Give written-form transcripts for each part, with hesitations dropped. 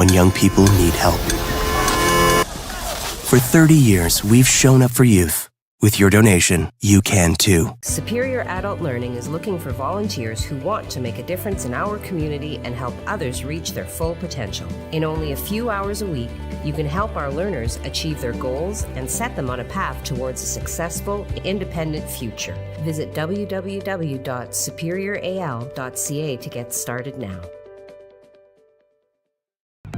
when young people need help. For 30 years, we've shown up for youth. With your donation, you can too. Superior Adult Learning is looking for volunteers who want to make a difference in our community and help others reach their full potential. In only a few hours a week, you can help our learners achieve their goals and set them on a path towards a successful, independent future. Visit www.superioral.ca to get started now.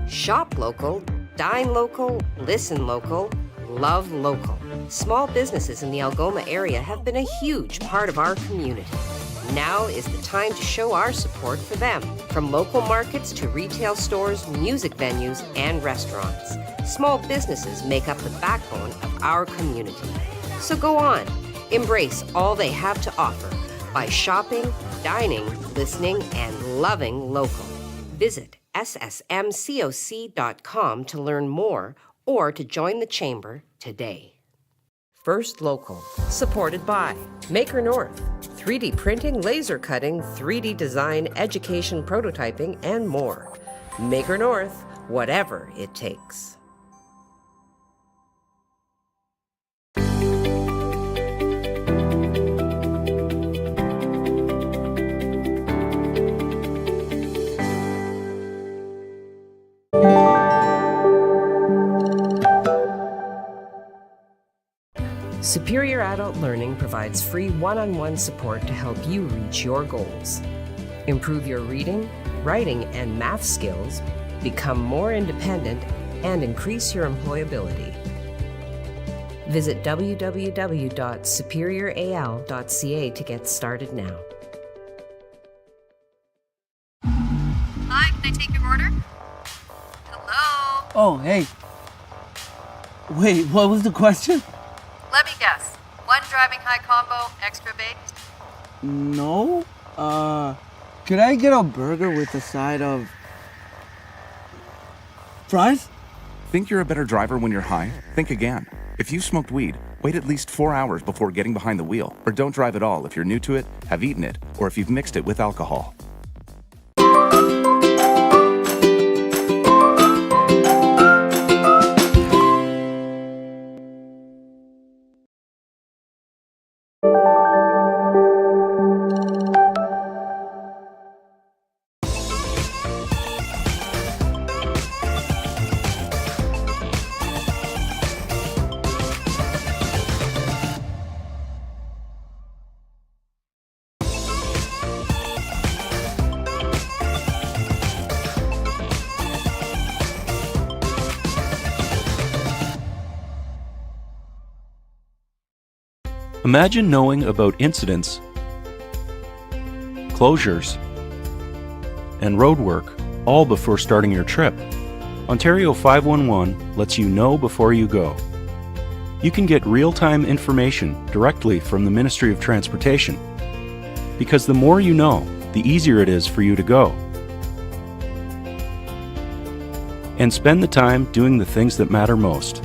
Shop local, dine local, listen local, love local. Small businesses in the Algoma area have been a huge part of our community. Now is the time to show our support for them. From local markets to retail stores, music venues, and restaurants. Small businesses make up the backbone of our community. So go on, embrace all they have to offer by shopping, dining, listening, and loving local. Visit ssmcoc.com to learn more or to join the chamber today. First Local, supported by Maker North, 3D printing, laser cutting, 3D design, education, prototyping, and more. Maker North, whatever it takes. Superior Adult Learning provides free one-on-one support to help you reach your goals. Improve your reading, writing, and math skills, become more independent, and increase your employability. Visit www.superioral.ca to get started now. Hi, can I take your order? Hello? Oh, hey. Wait, what was the question? Let me guess. One driving high combo, extra baked? No. Could I get a burger with a side of fries? Think you're a better driver when you're high? Think again. If you smoked weed, wait at least 4 hours before getting behind the wheel. Or don't drive at all if you're new to it, have eaten it, or if you've mixed it with alcohol. Imagine knowing about incidents, closures, and roadwork all before starting your trip. Ontario 511 lets you know before you go. You can get real-time information directly from the Ministry of Transportation, because the more you know, the easier it is for you to go. And spend the time doing the things that matter most.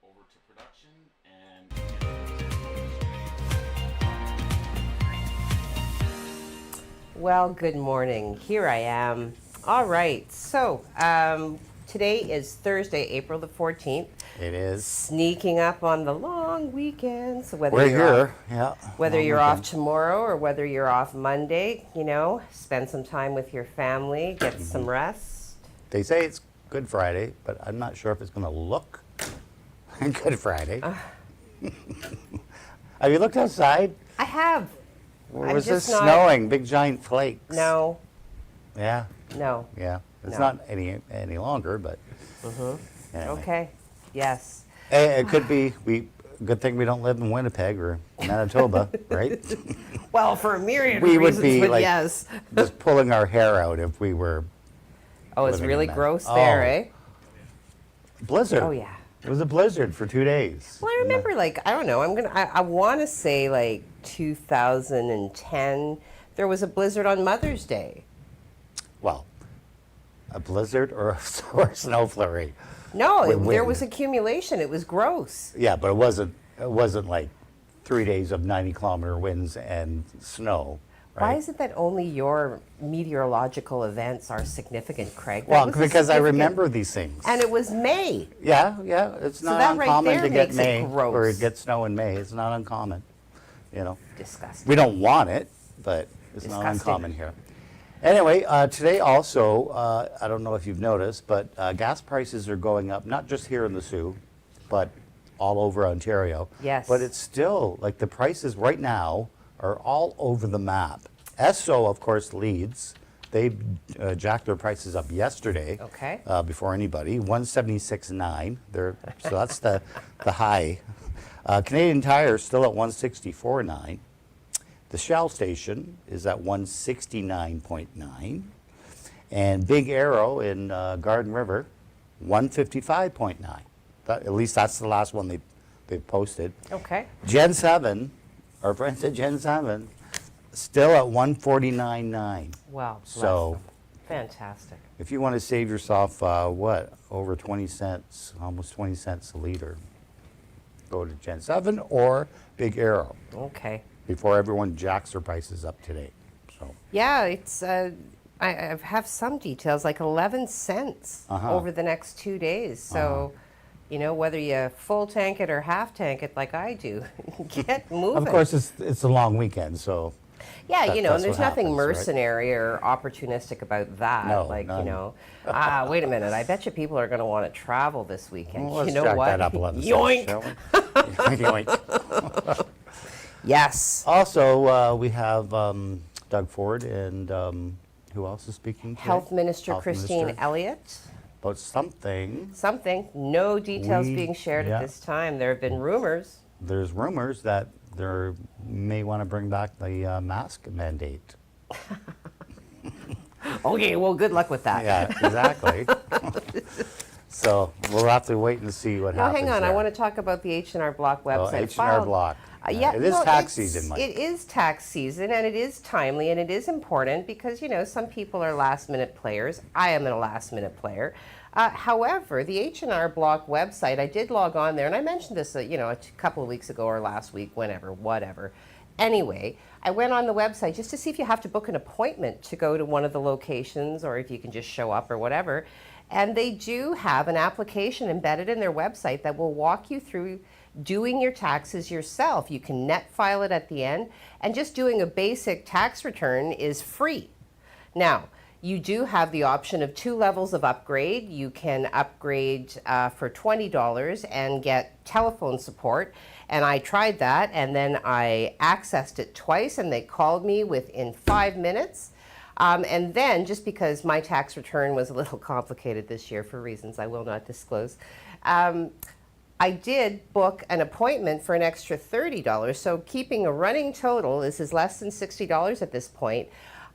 Over to production and Well, good morning. Here I am. All right. So, Today is Thursday, April the 14th. It is. Sneaking up on the long weekend. So whether We're you're here, whether long you're weekend. off tomorrow or whether you're off Monday, spend some time with your family, get some rest. They say it's Good Friday, but I'm not sure if it's going to look Good Friday. Have you looked outside? I have. Or I'm was this just not- snowing? Big giant flakes. No, Yeah, no. yeah. It's No. not any longer, but. Anyway. Okay. Yes. Hey, it could be. Good thing we don't live in Winnipeg or Manitoba, right? Well, for a myriad We of would reasons, be but like yes. just pulling our hair out if we were. Oh, it's living really in that. gross there, Oh. eh? Blizzard. Oh, yeah. It was a blizzard for 2 days. Well, I remember, I don't know, I want to say, 2010, there was a blizzard on Mother's Day. Well, a blizzard or a snow flurry. No, With there wind. was accumulation. It was gross. Yeah, but it wasn't like 3 days of 90-kilometer winds and snow. Right? Why is it that only your meteorological events are significant, Craig? That Well, was a because I significant- remember these things. And it was May. Yeah, it's So not that right uncommon there to get makes it May gross. or get snow in May. It's not uncommon. Disgusting. We don't want it, but it's not Disgusting. uncommon here. Anyway, today also, I don't know if you've noticed, but gas prices are going up, not just here in the Sioux, but all over Ontario. Yes. But it's still, like the prices right now are all over the map. Esso, of course, leads. They jacked their prices up yesterday. Okay. Before anybody, 176.9. So that's the high. Canadian Tire still at 164.9. The Shell station is at 169.9. And Big Arrow in Garden River, 155.9. At least that's the last one they've posted. Okay. Gen 7, our friends at Gen 7, still at 149.9. Wow. bless So them. Fantastic. if you want to save yourself, over 20 cents, almost 20 cents a liter, go to Gen 7 or Big Arrow Okay. before everyone jacks their prices up today. So Yeah, it's. I have some details, like 11 cents over the next 2 days. So, whether you full tank it or half tank it like I do, get moving. of course it's a long weekend, so Yeah, That- and that's there's what nothing happens, right? mercenary or opportunistic about that. No, like, none. wait a minute, I bet you people are going to want to travel this weekend. well, let's you know jack what? that up 11 Yoink! cents, shall we? Yoink. Yes. Also, we have Doug Ford and who else is speaking today? Health Minister Health Christine Minister. Elliott. About something. Something. No details We- being shared yeah. at this time. There have been rumors. There's rumors that they may want to bring back the mask mandate. Okay, well, good luck with that. Yeah, exactly. So we'll have to wait and see what Now, happens. hang on. I there. want to talk about the H&R Block website. H&R Filed- Block. Yeah, It is well, tax it's- season, Mike. It is tax season, and it is timely, and it is important because, some people are last-minute players. I am a last-minute player. However, the H&R Block website, I did log on there, and I mentioned this, a couple of weeks ago or last week, whatever. Anyway, I went on the website just to see if you have to book an appointment to go to one of the locations or if you can just show up or whatever. And they do have an application embedded in their website that will walk you through doing your taxes yourself. You can net file it at the end, and just doing a basic tax return is free. Now, you do have the option of 2 levels of upgrade. You can upgrade for $20 and get telephone support. And I tried that, and then I accessed it twice, and they called me within 5 minutes. And then, just because my tax return was a little complicated this year for reasons I will not disclose, I did book an appointment for an extra $30. So keeping a running total, this is less than $60 at this point.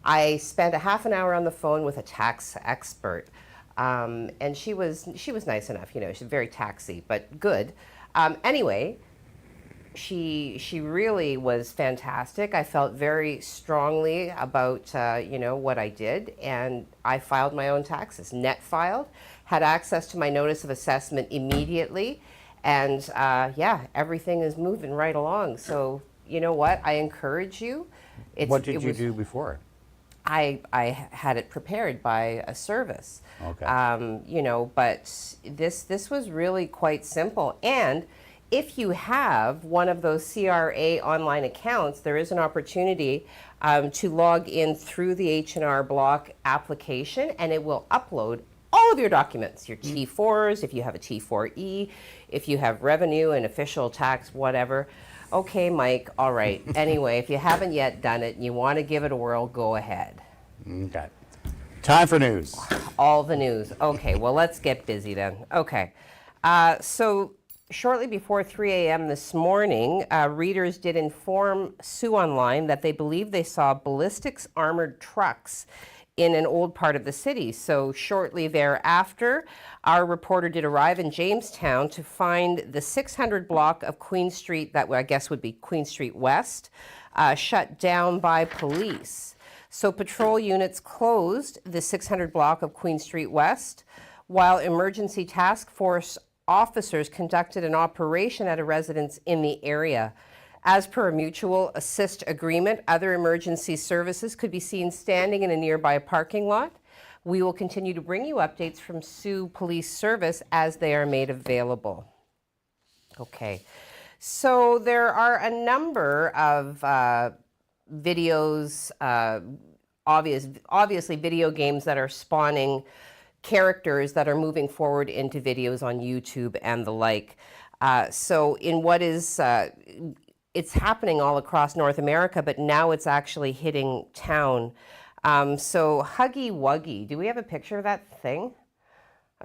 I spent a half an hour on the phone with a tax expert, and she was nice enough. She's very taxy, but good. Anyway, she really was fantastic. I felt very strongly about what I did, and I filed my own taxes. Net filed, had access to my notice of assessment immediately, and everything is moving right along. So you know what? I encourage you. What did you do before? I had it prepared by a service. Okay. You know, but this was really quite simple. And if you have one of those CRA online accounts, there is an opportunity to log in through the H&R Block application, and it will upload all of your documents, your T4s, if you have a T4E, if you have revenue and official tax, whatever. Okay, Mike, all right. Anyway, if you haven't yet done it and you want to give it a whirl, go ahead. Okay. Time for news. All the news. Okay, well, let's get busy then. Okay. So shortly before 3 a.m. this morning, readers did inform Sioux Online that they believe they saw ballistics armored trucks in an old part of the city. So shortly thereafter, our reporter did arrive in Jamestown to find the 600 block of Queen Street, that I guess would be Queen Street West, shut down by police. So patrol units closed the 600 block of Queen Street West, while emergency task force officers conducted an operation at a residence in the area. As per a mutual assist agreement, other emergency services could be seen standing in a nearby parking lot. We will continue to bring you updates from Sioux Police Service as they are made available. Okay, so there are a number of videos, obviously video games that are spawning characters that are moving forward into videos on YouTube and the like. So in what is, it's happening all across North America, but now it's actually hitting town. So Huggy Wuggy, do we have a picture of that thing?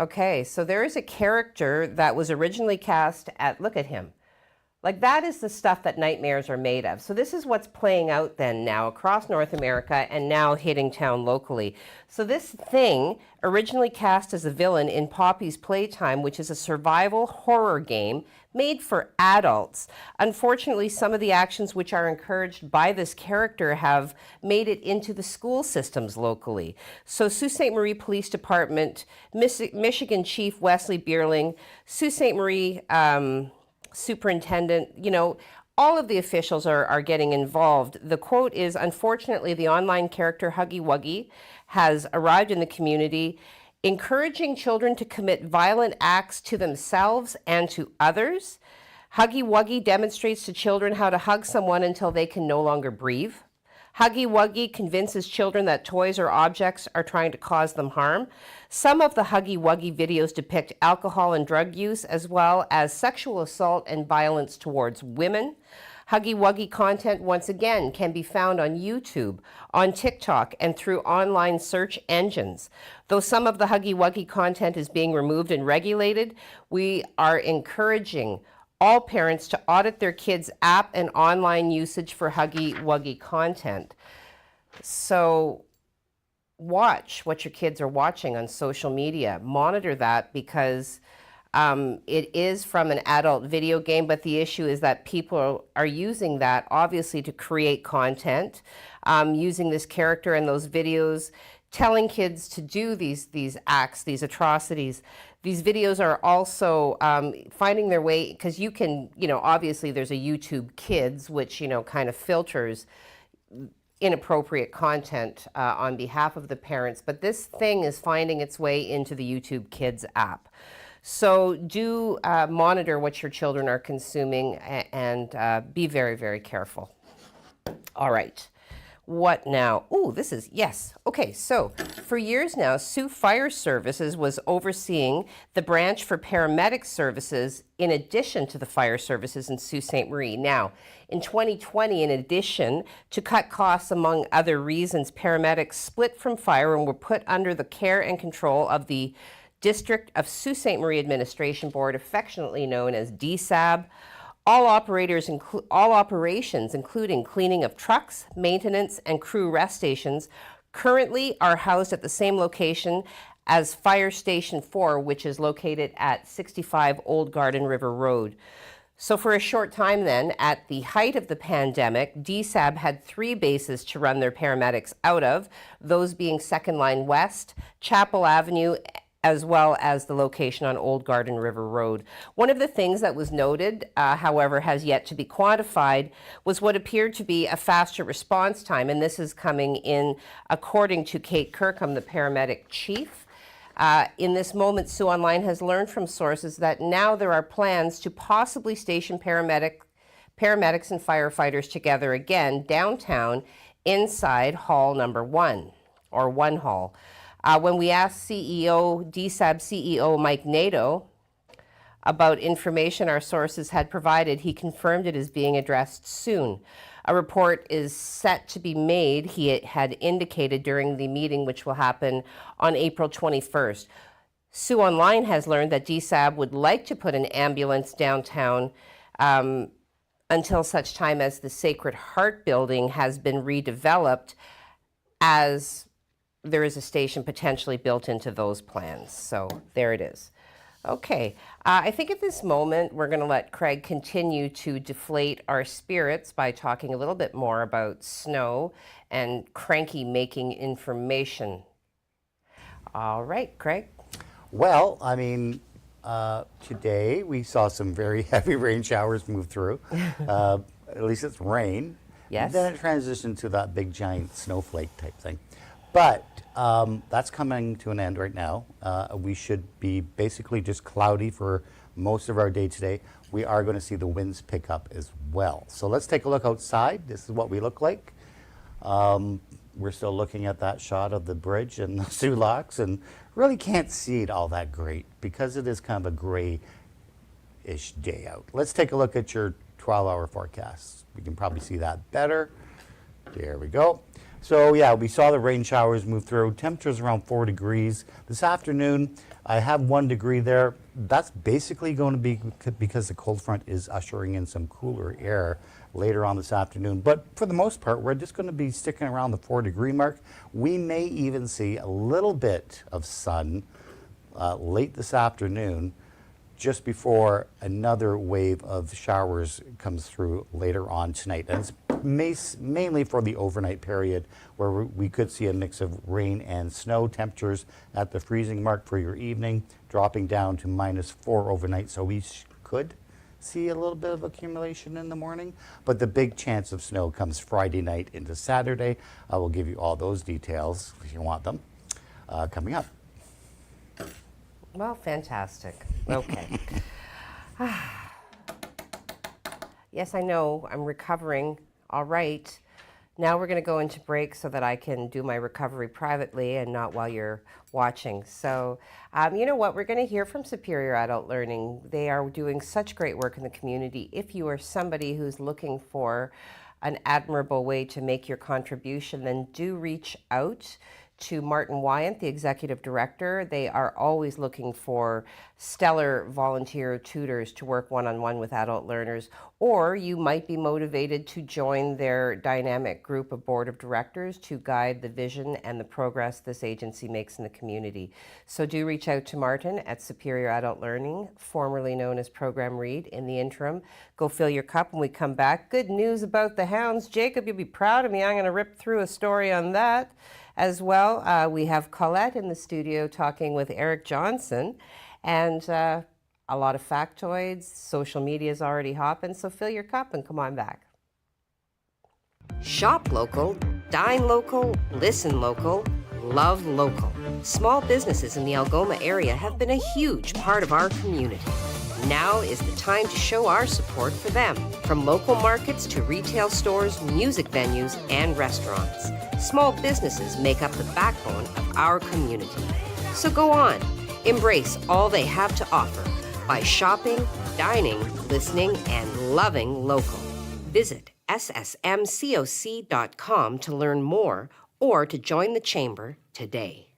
Okay, so there is a character that was originally cast at, look at him. Like, that is the stuff that nightmares are made of. So this is what's playing out then now across North America and now hitting town locally. So this thing, originally cast as a villain in Poppy's Playtime, which is a survival horror game made for adults. Unfortunately, some of the actions which are encouraged by this character have made it into the school systems locally. So Sault Ste. Marie Police Department, Michigan Chief Wesley Bierling, Sault Ste. Marie Superintendent, you know, all of the officials are getting involved. The quote is, unfortunately, the online character Huggy Wuggy has arrived in the community, encouraging children to commit violent acts to themselves and to others. Huggy Wuggy demonstrates to children how to hug someone until they can no longer breathe. Huggy Wuggy convinces children that toys or objects are trying to cause them harm. Some of the Huggy Wuggy videos depict alcohol and drug use, as well as sexual assault and violence towards women. Huggy Wuggy content, once again, can be found on YouTube, on TikTok, and through online search engines. Though some of the Huggy Wuggy content is being removed and regulated, we are encouraging all parents to audit their kids' app and online usage for Huggy Wuggy content. So watch what your kids are watching on social media. Monitor that, because it is from an adult video game, but the issue is that people are using that obviously to create content, using this character and those videos, telling kids to do these acts, these atrocities. These videos are also finding their way, because you can, you know, obviously there's a YouTube Kids, which, you know, kind of filters inappropriate content on behalf of the parents, but this thing is finding its way into the YouTube Kids app. So do monitor what your children are consuming and be very, very careful. All right. What now? Oh, this is, yes. Okay, so for years now, Sioux Fire Services was overseeing the branch for paramedic services in addition to the fire services in Sault Ste. Marie. Now, in 2020, in addition to cut costs among other reasons, paramedics split from fire and were put under the care and control of the District of Sault Ste. Marie Administration Board, affectionately known as DSAB. All operations, including cleaning of trucks, maintenance, and crew rest stations, currently are housed at the same location as Fire Station 4, which is located at 65 Old Garden River Road. So for a short time then, at the height of the pandemic, DSAB had 3 bases to run their paramedics out of, those being Second Line West, Chapel Avenue, as well as the location on Old Garden River Road. One of the things that was noted, however, has yet to be quantified, was what appeared to be a faster response time, and this is coming in according to Kate Kirkham, the paramedic chief. In this moment, Sioux Online has learned from sources that now there are plans to possibly station paramedics and firefighters together again downtown inside Hall number 1, or 1 Hall. When we asked DSAB CEO Mike Nadeau about information our sources had provided, he confirmed it is being addressed soon. A report is set to be made, he had indicated during the meeting, which will happen on April 21st. Sioux Online has learned that DSAB would like to put an ambulance downtown until such time as the Sacred Heart building has been redeveloped, as there is a station potentially built into those plans. So there it is. Okay, I think at this moment we're going to let Craig continue to deflate our spirits by talking a little bit more about snow and cranky making information. All right, Craig. Well, I mean, today we saw some very heavy rain showers move through. At least it's rain. Yes. And then it transitioned to that big giant snowflake type thing. But that's coming to an end right now. We should be basically just cloudy for most of our day today. We are going to see the winds pick up as well. So let's take a look outside. This is what we look like. We're still looking at that shot of the bridge and the Sioux Locks, and really can't see it all that great because it is kind of a gray-ish day out. Let's take a look at your 12-hour forecast. We can probably see that better. There we go. So yeah, we saw the rain showers move through. Temperatures around 4 degrees. This afternoon, I have 1 degree there. That's basically going to be because the cold front is ushering in some cooler air later on this afternoon. But for the most part, we're just going to be sticking around the 4-degree mark. We may even see a little bit of sun late this afternoon, just before another wave of showers comes through later on tonight. And it's mainly for the overnight period, where we could see a mix of rain and snow. Temperatures at the freezing mark for your evening, dropping down to -4 overnight. So we could see a little bit of accumulation in the morning, but the big chance of snow comes Friday night into Saturday. I will give you all those details if you want them coming up. Well, fantastic. Okay. Yes, I know. I'm recovering. All right. Now we're going to go into break so that I can do my recovery privately and not while you're watching. So, you know what? We're going to hear from Superior Adult Learning. They are doing such great work in the community. If you are somebody who's looking for an admirable way to make your contribution, then do reach out to Martin Wyant, the executive director. They are always looking for stellar volunteer tutors to work one-on-one with adult learners, or you might be motivated to join their dynamic group of board of directors to guide the vision and the progress this agency makes in the community. So do reach out to Martin at Superior Adult Learning, formerly known as Program Read. In the interim, go fill your cup when we come back. Good news about the Hounds. Jacob, you'll be proud of me. I'm going to rip through a story on that. As well, we have Colette in the studio talking with Eric Johnston, and a lot of factoids. Social media is already hopping, so fill your cup and come on back. Shop local, dine local, listen local, love local. Small businesses in the Algoma area have been a huge part of our community. Now is the time to show our support for them. From local markets to retail stores, music venues, and restaurants, small businesses make up the backbone of our community. So go on, embrace all they have to offer by shopping, dining, listening, and loving local. Visit ssmcoc.com to learn more or to join the chamber today.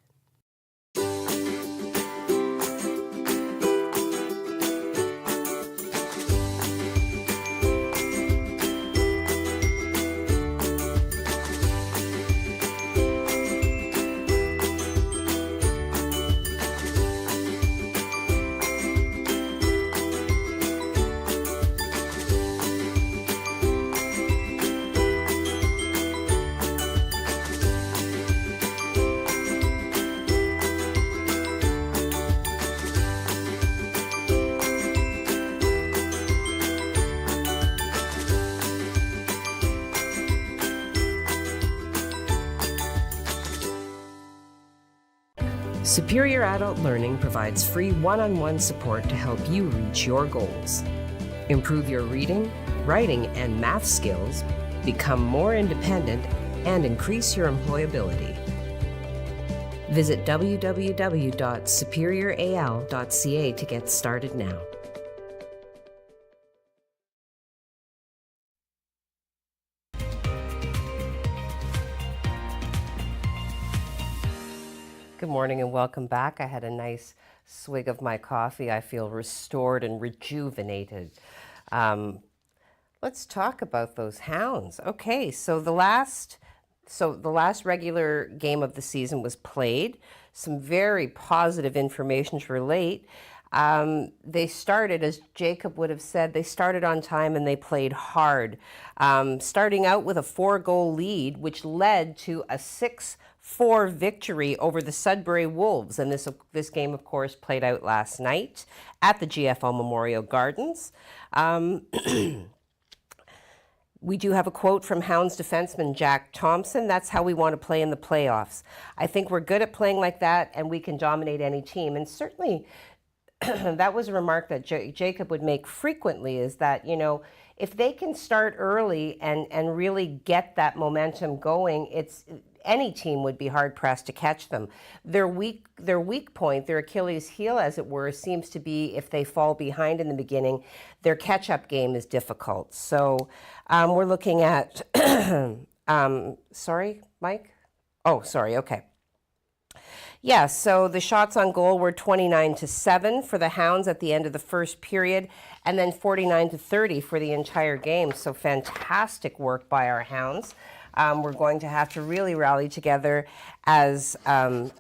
Superior Adult Learning provides free one-on-one support to help you reach your goals. Improve your reading, writing, and math skills, become more independent, and increase your employability. Visit www.superioral.ca to get started now. Good morning and welcome back. I had a nice swig of my coffee. I feel restored and rejuvenated. Let's talk about those Hounds. Okay, so the last regular game of the season was played. Some very positive information to relate. They started, as Jacob would have said, they started on time and they played hard. Starting out with a 4-goal lead, which led to a 6-4 victory over the Sudbury Wolves. And this game, of course, played out last night at the GFL Memorial Gardens. We do have a quote from Hounds defenseman Jack Thompson. That's how we want to play in the playoffs. I think we're good at playing like that and we can dominate any team. And certainly that was a remark that Jacob would make frequently, is that, you know, if they can start early and really get that momentum going, any team would be hard-pressed to catch them. Their weak point, their Achilles heel, as it were, seems to be if they fall behind in the beginning, their catch-up game is difficult. So we're looking at, sorry, Mike? Oh, sorry, okay. Yeah, so the shots on goal were 29-7 for the Hounds at the end of the first period, and then 49-30 for the entire game. So fantastic work by our Hounds. We're going to have to really rally together as a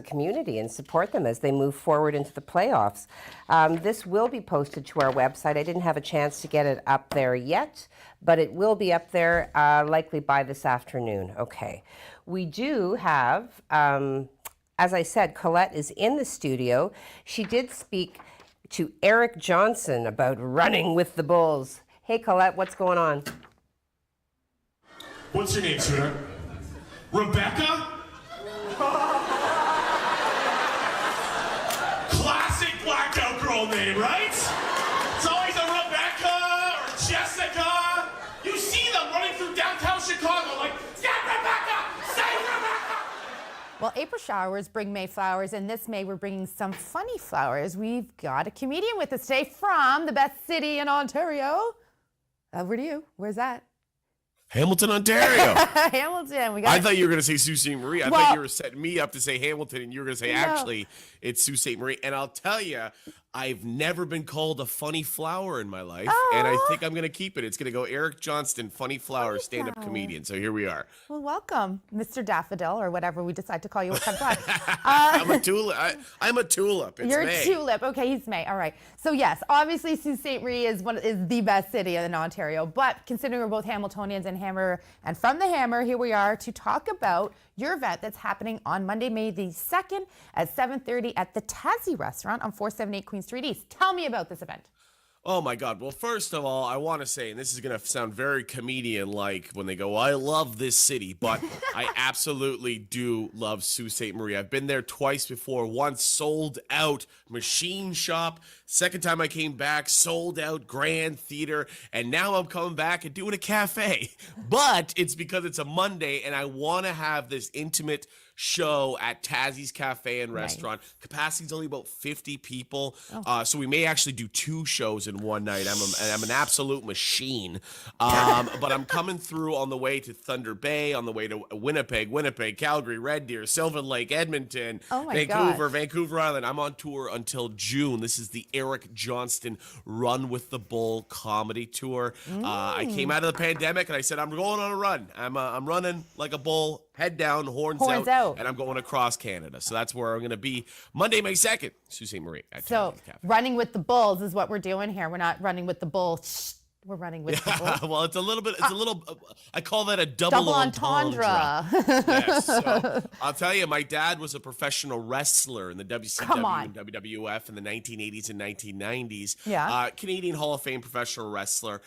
community and support them as they move forward into the playoffs. This will be posted to our website. I didn't have a chance to get it up there yet, but it will be up there likely by this afternoon. Okay. We do have, as I said, Colette is in the studio. She did speak to Eric Johnston about running with the Bulls. Hey, Colette, what's going on? What's your name, sweetheart? Rebecca? Classic blackout girl name, right? It's always a Rebecca or Jessica. You see them running through downtown Chicago like, say Rebecca! Say Rebecca! Well, April showers bring May flowers, and this May we're bringing some funny flowers. We've got a comedian with us today from the best city in Ontario. Over to you. Where's that? Hamilton, Ontario. Hamilton. I thought you were going to say Sault Ste. Marie. I thought you were setting me up to say Hamilton, and you were going to say, actually, it's Sault Ste. Marie. And I'll tell you, I've never been called a funny flower in my life, and I think I'm going to keep it. It's going to go Eric Johnston, funny flower, stand-up comedian. So here we are. Well, welcome, Mr. Daffodil, or whatever we decide to call you. What comes on. I'm a tulip. I'm a tulip. It's You're May. a tulip. Okay, he's May. All right. So yes, obviously Sault Ste. Marie is the best city in Ontario. But considering we're both Hamiltonians and from the Hammer, here we are to talk about your event that's happening on Monday, May the 2nd at 7:30 at the Tassie Restaurant on 478 Queen Street East. Tell me about this event. Oh my God. Well, first of all, I want to say, and this is going to sound very comedian-like when they go, I love this city, but I absolutely do love Sault Ste. Marie. I've been there twice before. Once sold out machine shop. Second time I came back, sold out Grand Theater. And now I'm coming back and doing a cafe. But it's because it's a Monday and I want to have this intimate show at Tassie's Cafe and Restaurant. Right. Capacity's only about 50 people. So we may actually do 2 shows in one night. I'm an absolute machine. But I'm coming through on the way to Thunder Bay, on the way to Winnipeg, Calgary, Red Deer, Sylvan Lake, Edmonton, Vancouver Island. I'm on tour until June. This is the Eric Johnston Run with the Bull comedy tour. I came out of the pandemic and I said, I'm going on a run. I'm running like a bull, head down, horns out. And I'm going across Canada. So that's where I'm going to be Monday, May 2nd, Sault Ste. Marie. So running with the bulls is what we're doing here. We're not running with the bull We're running with the bull. Well, it's a little, I call that a double entendre. Yes, so I'll tell you, my dad was a professional wrestler in the WCW and WWF in the 1980s and 1990s. Yeah. Canadian Hall of Fame professional wrestler.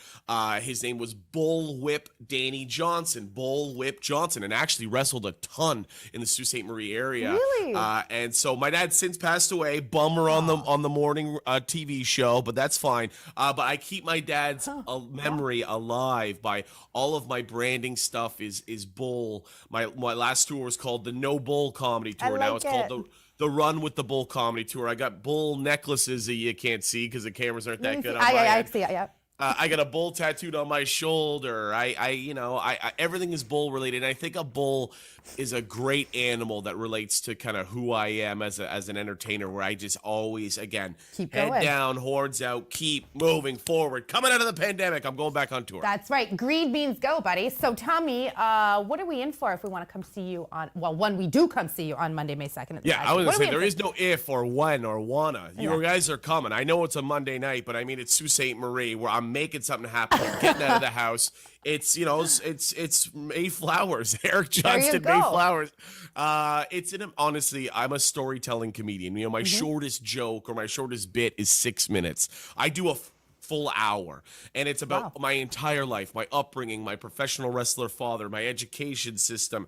His name was Bullwhip Danny Johnson. Bullwhip Johnson, and actually wrestled a ton in the Sault Ste. Marie area. Really? And so my dad since passed away. Bummer on the morning TV show, but that's fine. But I keep my dad's memory alive by all of my branding stuff is Bull. My last tour was called the No Bull Comedy Tour. Now it's called the Run with the Bull Comedy Tour. I got bull necklaces that you can't see because the cameras aren't that good on my end. I see it, yeah. I got a bull tattooed on my shoulder. I everything is bull related. And I think a bull is a great animal that relates to kind of who I am as an entertainer, where I just always, again, keep head going. down, horns out, keep moving forward. Coming out of the pandemic, I'm going back on tour. That's right. Green means go, buddy. So tell me, what are we in for if we want to come see you on, when we do come see you on Monday, May 2nd? Yeah, I was going to say, there is no if or when or wanna. You guys are coming. I know it's a Monday night, but I mean, it's Sault Ste. Marie, where I'm making something happen, getting out of the house. It's it's Mayflowers, Eric Johnston Mayflowers. Honestly, I'm a storytelling comedian. My shortest joke or my shortest bit is 6 minutes. I do a full hour, and it's about my entire life, my upbringing, my professional wrestler father, my education system,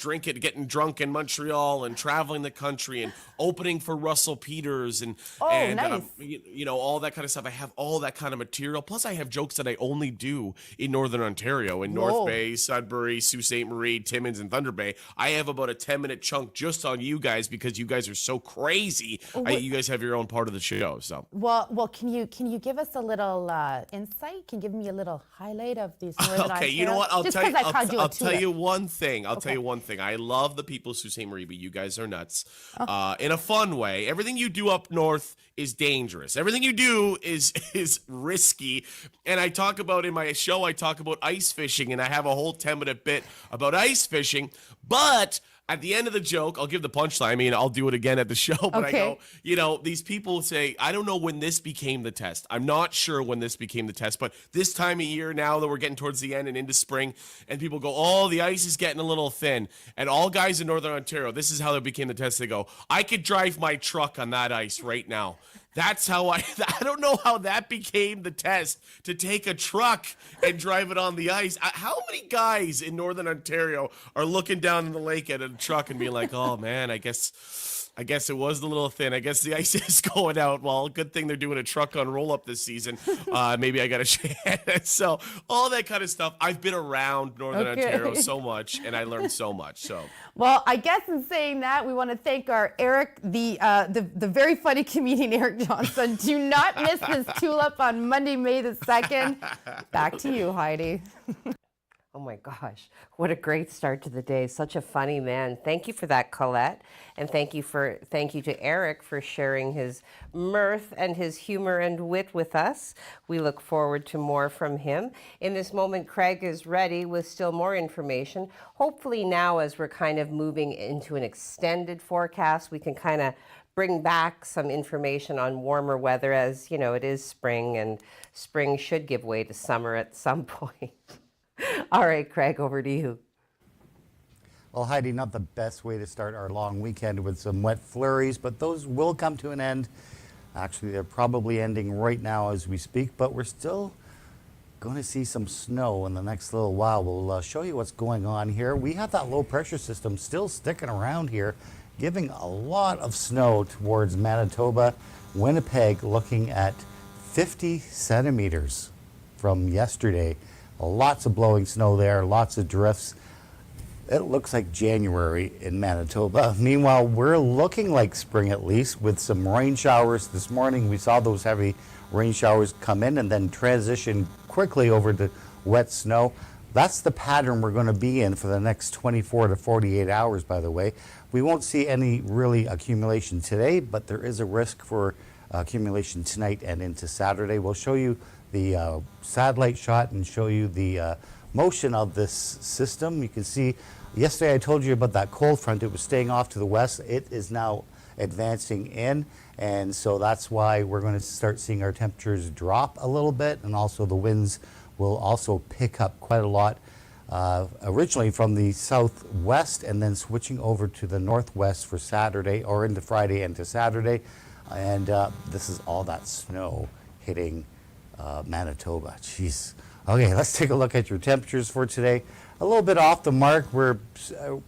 getting drunk in Montreal and traveling the country and opening for Russell Peters and nice. All that kind of stuff. I have all that kind of material. Plus I have jokes that I only do in Northern Ontario, in North Bay, Sudbury, Sault Ste. Marie, Timmins, and Thunder Bay. I have about a 10-minute chunk just on you guys because you guys are so crazy. You guys have your own part of the show. So well, can you give us a little insight? Can you give me a little highlight of these Northern Ontario? Okay, you know what? I'll tell you one thing. I'll tell you one thing. I love the people of Sault Ste. Marie, but you guys are nuts. In a fun way. Everything you do up north is dangerous. Everything you do is risky. And I talk about in my show, I talk about ice fishing, and I have a whole 10-minute bit about ice fishing. But at the end of the joke, I'll give the punchline. I mean, I'll do it again at the show, but I go, these people say, I don't know when this became the test. I'm not sure when this became the test, but this time of year, now that we're getting towards the end and into spring, and people go, oh, the ice is getting a little thin. And all guys in Northern Ontario, this is how it became the test. They go, I could drive my truck on that ice right now. That's how I don't know how that became the test, to take a truck and drive it on the ice. How many guys in Northern Ontario are looking down in the lake at a truck and being like, oh man, I guess it was a little thin. I guess the ice is going out. Well, good thing they're doing a truck on roll up this season. Maybe I got a chance. So all that kind of stuff. I've been around Northern Ontario so much, and I learned so much. So. Well, I guess in saying that, we want to thank our Eric, the very funny comedian Eric Johnston. Do not miss this tulip on Monday, May the 2nd. Back to you, Heidi. Oh my gosh, what a great start to the day. Such a funny man. Thank you for that, Colette. And thank you to Eric for sharing his mirth and his humor and wit with us. We look forward to more from him. In this moment, Craig is ready with still more information. Hopefully now, as we're kind of moving into an extended forecast, we can kind of bring back some information on warmer weather, as it is spring, and spring should give way to summer at some point. All right, Craig, over to you. Well, Heidi, not the best way to start our long weekend with some wet flurries, but those will come to an end. Actually, they're probably ending right now as we speak, but we're still going to see some snow in the next little while. We'll show you what's going on here. We have that low pressure system still sticking around here, giving a lot of snow towards Manitoba, Winnipeg, looking at 50 centimeters from yesterday. Lots of blowing snow there, lots of drifts. It looks like January in Manitoba. Meanwhile, we're looking like spring, at least, with some rain showers. This morning we saw those heavy rain showers come in and then transition quickly over to wet snow. That's the pattern we're going to be in for the next 24 to 48 hours, by the way. We won't see any really accumulation today, but there is a risk for accumulation tonight and into Saturday. We'll show you the satellite shot and show you the motion of this system. You can see, yesterday I told you about that cold front. It was staying off to the west. It is now advancing in, and so that's why we're going to start seeing our temperatures drop a little bit, and also the winds will also pick up quite a lot, originally from the southwest and then switching over to the northwest for Saturday, or into Friday into Saturday. And this is all that snow hitting Manitoba. Jeez. Okay, let's take a look at your temperatures for today. A little bit off the mark. We're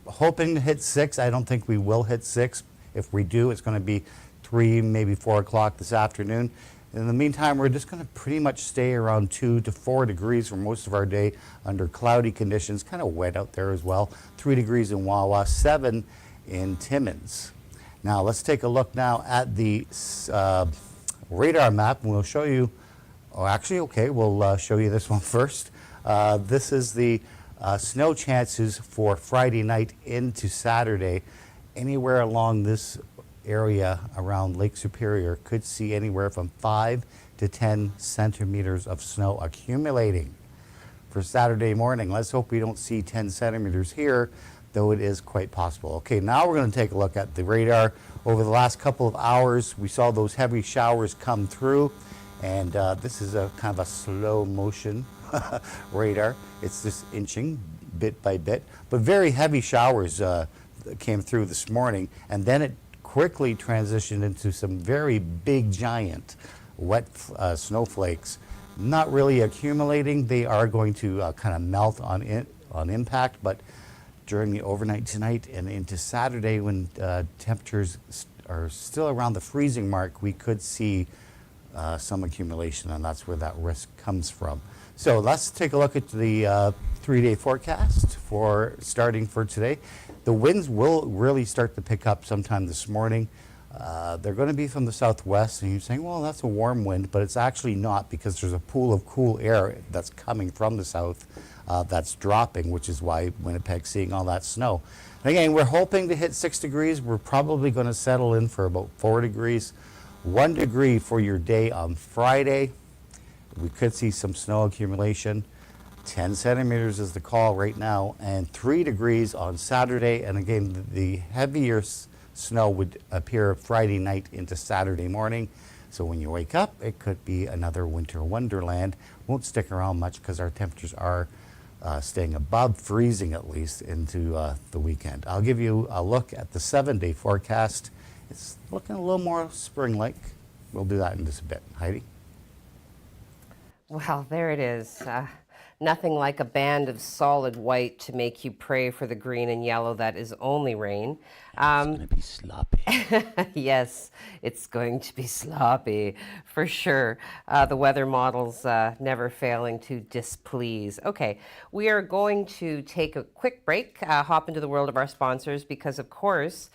hoping to hit 6. I don't think we will hit 6. If we do, it's going to be 3, maybe 4 o'clock this afternoon. In the meantime, we're just going to pretty much stay around 2 to 4 degrees for most of our day under cloudy conditions. Kind of wet out there as well. 3 degrees in Wawa, 7 in Timmins. Now let's take a look now at the radar map, and we'll show you, oh actually, okay, we'll show you this one first. This is the snow chances for Friday night into Saturday. Anywhere along this area around Lake Superior could see anywhere from 5 to 10 centimeters of snow accumulating for Saturday morning. Let's hope we don't see 10 centimeters here, though it is quite possible. Okay, now we're going to take a look at the radar. Over the last couple of hours, we saw those heavy showers come through, and this is a kind of a slow motion radar. It's just inching bit by bit, but very heavy showers came through this morning, and then it quickly transitioned into some very big, giant, wet snowflakes. Not really accumulating. They are going to kind of melt on impact, but during the overnight tonight and into Saturday, when temperatures are still around the freezing mark, we could see some accumulation, and that's where that risk comes from. So let's take a look at the 3-day forecast for starting for today. The winds will really start to pick up sometime this morning. They're going to be from the southwest, and you're saying, well, that's a warm wind, but it's actually not, because there's a pool of cool air that's coming from the south that's dropping, which is why Winnipeg's seeing all that snow. And again, we're hoping to hit 6 degrees. We're probably going to settle in for about 4 degrees. 1 degree for your day on Friday. We could see some snow accumulation. 10 centimeters is the call right now, and 3 degrees on Saturday. And again, the heavier snow would appear Friday night into Saturday morning. So when you wake up, it could be another winter wonderland. Won't stick around much because our temperatures are staying above freezing, at least into the weekend. I'll give you a look at the 7-day forecast. It's looking a little more spring-like. We'll do that in just a bit. Heidi? Well, there it is. Nothing like a band of solid white to make you pray for the green and yellow that is only rain. It's going to be sloppy. Yes, it's going to be sloppy, for sure. The weather models never failing to displease. Okay, we are going to take a quick break, hop into the world of our sponsors, because, of course,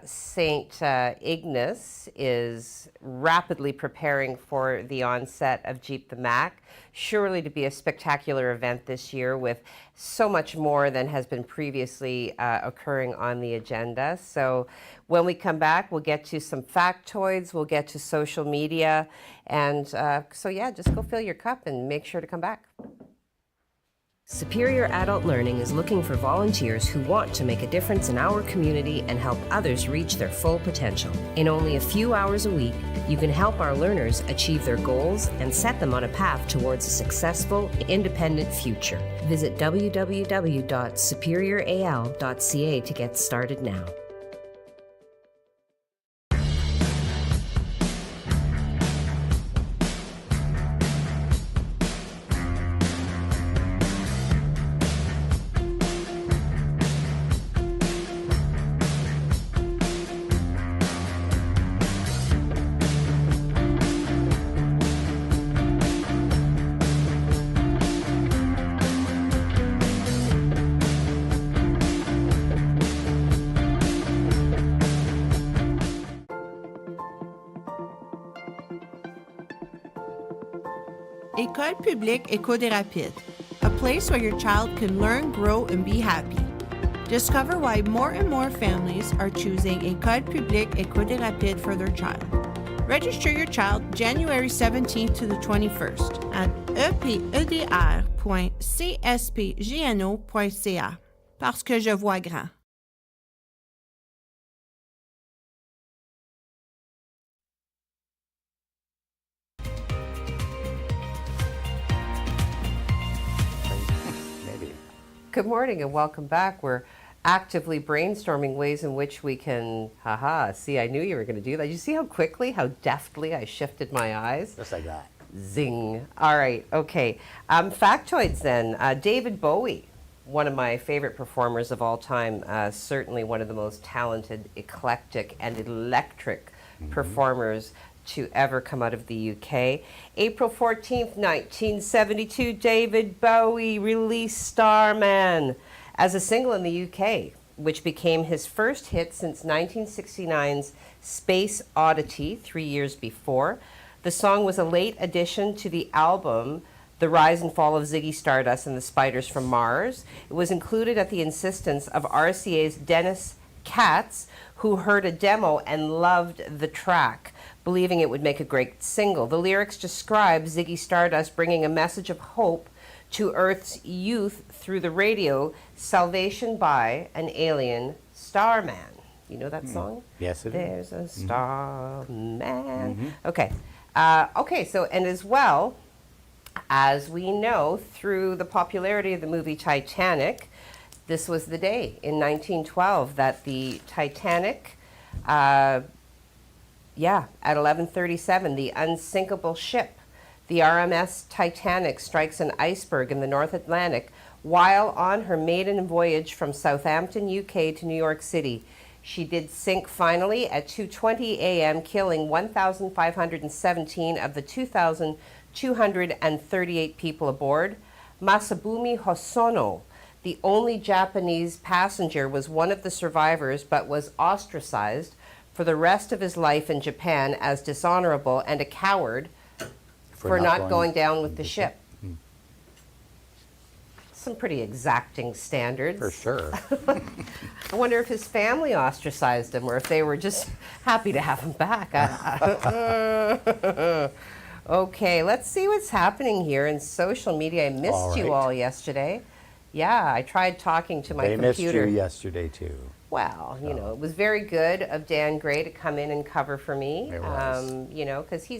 St. Ignace is rapidly preparing for the onset of Jeep the Mac, surely to be a spectacular event this year with so much more than has been previously occurring on the agenda. So when we come back, we'll get to some factoids, we'll get to social media, and so yeah, just go fill your cup and make sure to come back. Superior Adult Learning is looking for volunteers who want to make a difference in our community and help others reach their full potential. In only a few hours a week, you can help our learners achieve their goals and set them on a path towards a successful, independent future. Visit www.superioral.ca to get started now. École publique Éco des Rapides, a place where your child can learn, grow, and be happy. Discover why more and more families are choosing École publique Éco des Rapides for their child. Register your child January 17th to the 21st at epedr.cspgno.ca. Parce que je vois grand. Good morning and welcome back. We're actively brainstorming ways in which we can, see, I knew you were going to do that. Did you see how quickly, how deftly I shifted my eyes? Just like that. Zing. All right, okay. Factoids then. David Bowie, one of my favorite performers of all time, certainly one of the most talented, eclectic, and electric performers to ever come out of the UK. April 14th, 1972, David Bowie released Starman as a single in the UK, which became his first hit since 1969's Space Oddity 3 years before. The song was a late addition to the album The Rise and Fall of Ziggy Stardust and the Spiders from Mars. It was included at the insistence of RCA's Dennis Katz, who heard a demo and loved the track, believing it would make a great single. The lyrics describe Ziggy Stardust bringing a message of hope to Earth's youth through the radio, salvation by an alien starman. You know that song? Yes, it There's is. a starman. Okay. So, and as well, as we know, through the popularity of the movie Titanic, this was the day in 1912 that the Titanic, at 11:37, the unsinkable ship, the RMS Titanic, strikes an iceberg in the North Atlantic while on her maiden voyage from Southampton, UK to New York City. She did sink finally at 2:20 a.m., killing 1,517 of the 2,238 people aboard. Masabumi Hosono, the only Japanese passenger, was one of the survivors but was ostracized for the rest of his life in Japan as dishonorable and a coward for not going down with the ship. Some pretty exacting standards. For sure. I wonder if his family ostracized him or if they were just happy to have him back. Okay, let's see what's happening here in social media. I missed you all yesterday. Yeah, I tried talking to my They computer. missed you yesterday, too. Well, you know, it was very good of Dan Gray to come in and cover for me. It was. You know, because he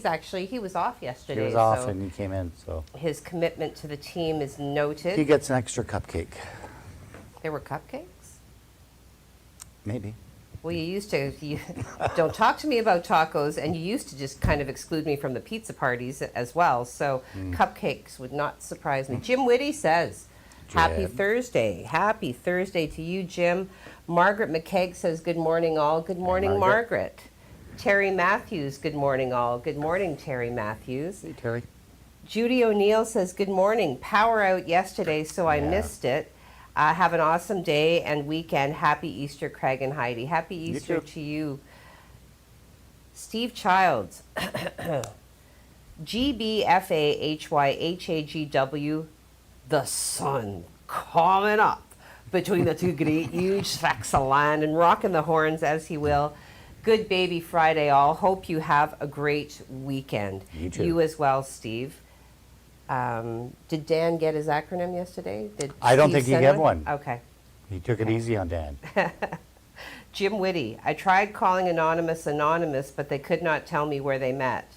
was off yesterday. He was off so and he came in, so. his commitment to the team is noted. He gets an extra cupcake. There were cupcakes? Maybe. Well, you don't talk to me about tacos, and you used to just kind of exclude me from the pizza parties as well, so cupcakes would not surprise me. Jim Whitty says, happy Thursday. Happy Thursday to you, Jim. Margaret McKeag says, good morning, all. Good morning, Margaret. Terry Matthews, good morning, all. Good morning, Terry Matthews. Hey, Terry. Judy O'Neill says, good morning. Power out yesterday, so I missed it. Have an awesome day and weekend. Happy Easter, Craig and Heidi. Happy Easter to you. Steve Childs. GBFAHYHAGW, the sun coming up between the two great huge tracts of land and rocking the horns as he will. Good baby Friday, all. Hope you have a great weekend. You too. You as well, Steve. Did Dan get his acronym yesterday? I don't think he send gave one. Okay. He took it easy on Dan. Jim Whitty. I tried calling Anonymous, but they could not tell me where they met.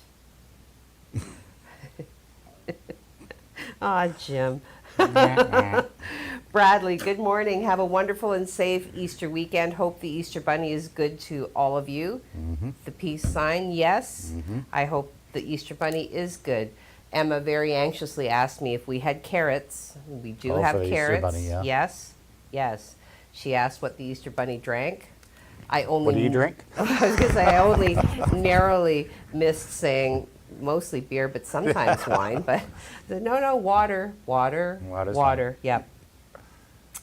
Jim. Bradley, good morning. Have a wonderful and safe Easter weekend. Hope the Easter Bunny is good to all of you. The peace sign, yes. I hope the Easter Bunny is good. Emma very anxiously asked me if we had carrots. We do have for the Easter carrots. Bunny, yeah. Yes. She asked what the Easter Bunny drank. What do you drink? I was going to say I only narrowly missed saying mostly beer, but sometimes wine. But no, water. Water's Water. Yep.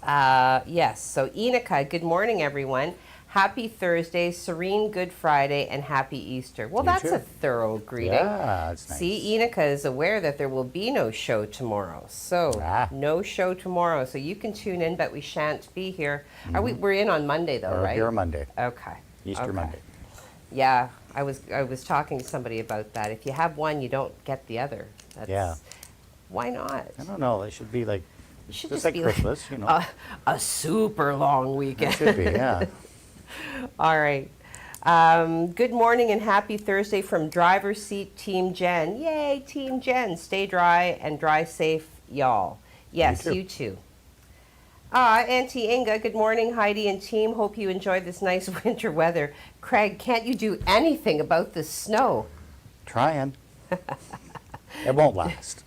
Yes. So Enika, good morning, everyone. Happy Thursday, serene Good Friday, and happy Easter. Well, that's a thorough greeting. Yeah, that's nice. See, Enika is aware that there will be no show tomorrow. So, no show tomorrow. So you can tune in, but we shan't be here. We're in on Monday, though, right? We're here on Monday. Okay. Easter Monday. Yeah, I was talking to somebody about that. If you have one, you don't get the other. Why not? I don't know. It should be like, It should just just like be Christmas, you know. a super long weekend. It should be, yeah. All right. Good morning and happy Thursday from Driver's Seat Team Jen. Yay, Team Jen. Stay dry and dry safe, y'all. Yes, you too. Auntie Inga, good morning, Heidi and team. Hope you enjoyed this nice winter weather. Craig, can't you do anything about the snow? Trying. It won't last.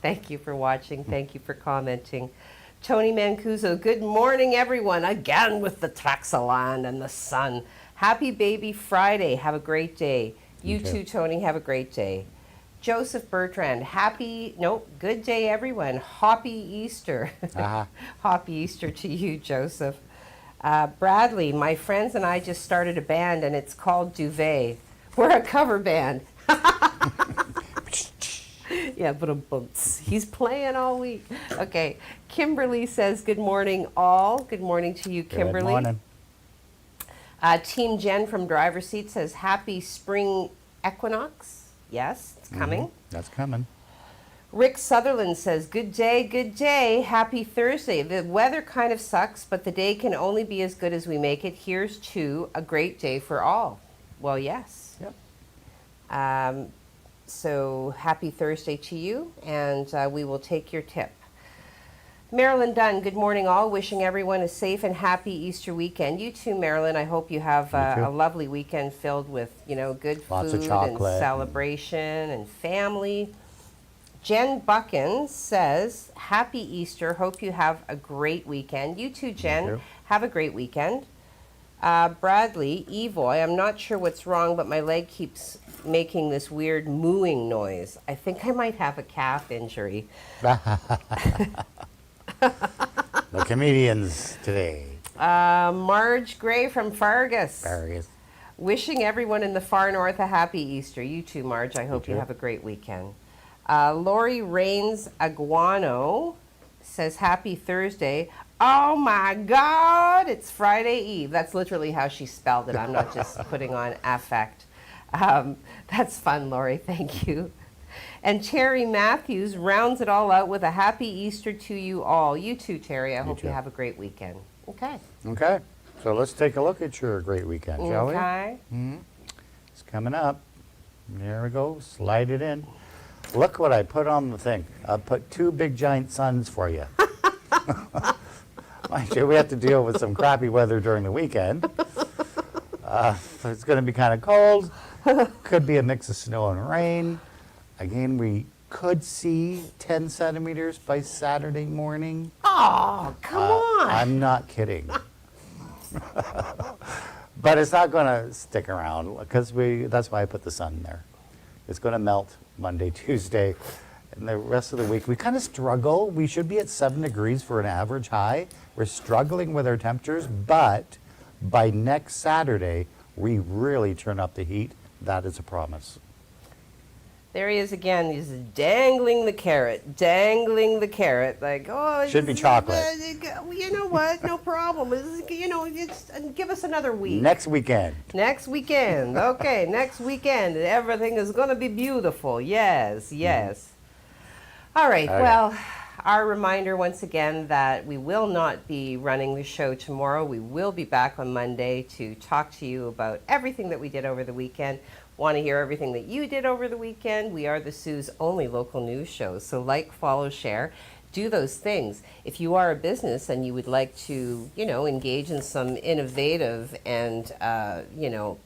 Thank you for watching. Thank you for commenting. Tony Mancuso, good morning, everyone. Again with the Traxaland and the sun. Happy Baby Friday. Have a great day. You too, Tony. Have a great day. Joseph Bertrand, good day, everyone. Happy Easter. Happy Easter to you, Joseph. Bradley, my friends and I just started a band, and it's called Duvet. We're a cover band. Yeah, but he's playing all week. Okay, Kimberly says, good morning, all. Good morning to you, Kimberly. Good morning. Team Jen from Driver's Seat says, happy spring equinox. Yes, it's coming. That's coming. Rick Sutherland says, good day, happy Thursday. The weather kind of sucks, but the day can only be as good as we make it. Here's to a great day for all. Well, yes. Yep. So happy Thursday to you, and we will take your tip. Marilyn Dunn, good morning all. Wishing everyone a safe and happy Easter weekend. You too, Marilyn. I hope you have a lovely weekend filled with, good Lots food of chocolate and celebration and family. Jen Buckins says, happy Easter. Hope you have a great weekend. You too, Jen. Have a great weekend. Bradley, Evoy, I'm not sure what's wrong, but my leg keeps making this weird mooing noise. I think I might have a calf injury. The comedians today. Marge Gray from Fargus. Fargus. Wishing everyone in the far north a happy Easter. You too, Marge. I hope you have a great weekend. Lori Rains Aguano says, happy Thursday. Oh my God, it's Friday Eve. That's literally how she spelled it. I'm not just putting on affect. That's fun, Lori. Thank you. And Terry Matthews rounds it all out with a happy Easter to you all. You too, Terry. I hope you have a great weekend. Okay. Okay. So let's take a look at your great weekend, shall we? Okay. It's coming up. There we go. Slide it in. Look what I put on the thing. I put 2 big giant suns for you. Mind you, we have to deal with some crappy weather during the weekend. It's going to be kind of cold. Could be a mix of snow and rain. Again, we could see 10 centimeters by Saturday morning. Oh, come on. I'm not kidding. But it's not going to stick around because that's why I put the sun there. It's going to melt Monday, Tuesday, and the rest of the week. We kind of struggle. We should be at 7 degrees for an average high. We're struggling with our temperatures, but by next Saturday, we really turn up the heat. That is a promise. There he is again. He's dangling the carrot, like, oh, should be chocolate. You know what? No problem. Give us another week. Next weekend. Next weekend. Okay, next weekend. Everything is going to be beautiful. Yes, yes. All right. Okay. Well, our reminder once again that we will not be running the show tomorrow. We will be back on Monday to talk to you about everything that we did over the weekend. Want to hear everything that you did over the weekend? We are the Sioux's only local news show. So like, follow, share, do those things. If you are a business and you would like to, engage in some innovative and,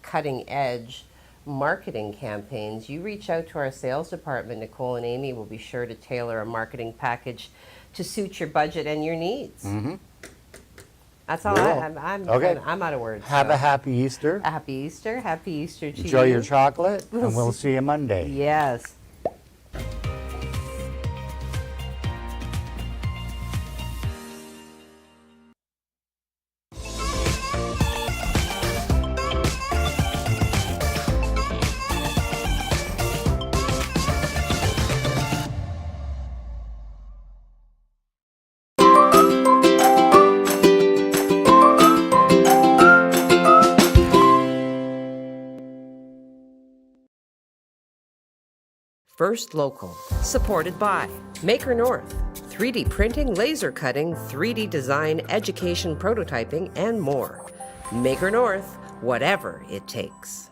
cutting edge marketing campaigns, you reach out to our sales department. Nicole and Amy will be sure to tailor a marketing package to suit your budget and your needs. Mm-hmm. That's all. I'm out of words. Have a happy Easter. A happy Easter. Happy Easter to you. Enjoy your chocolate, and we'll see you Monday. Yes. First Local, supported by Maker North, 3D printing, laser cutting, 3D design, education, prototyping, and more. Maker North, whatever it takes.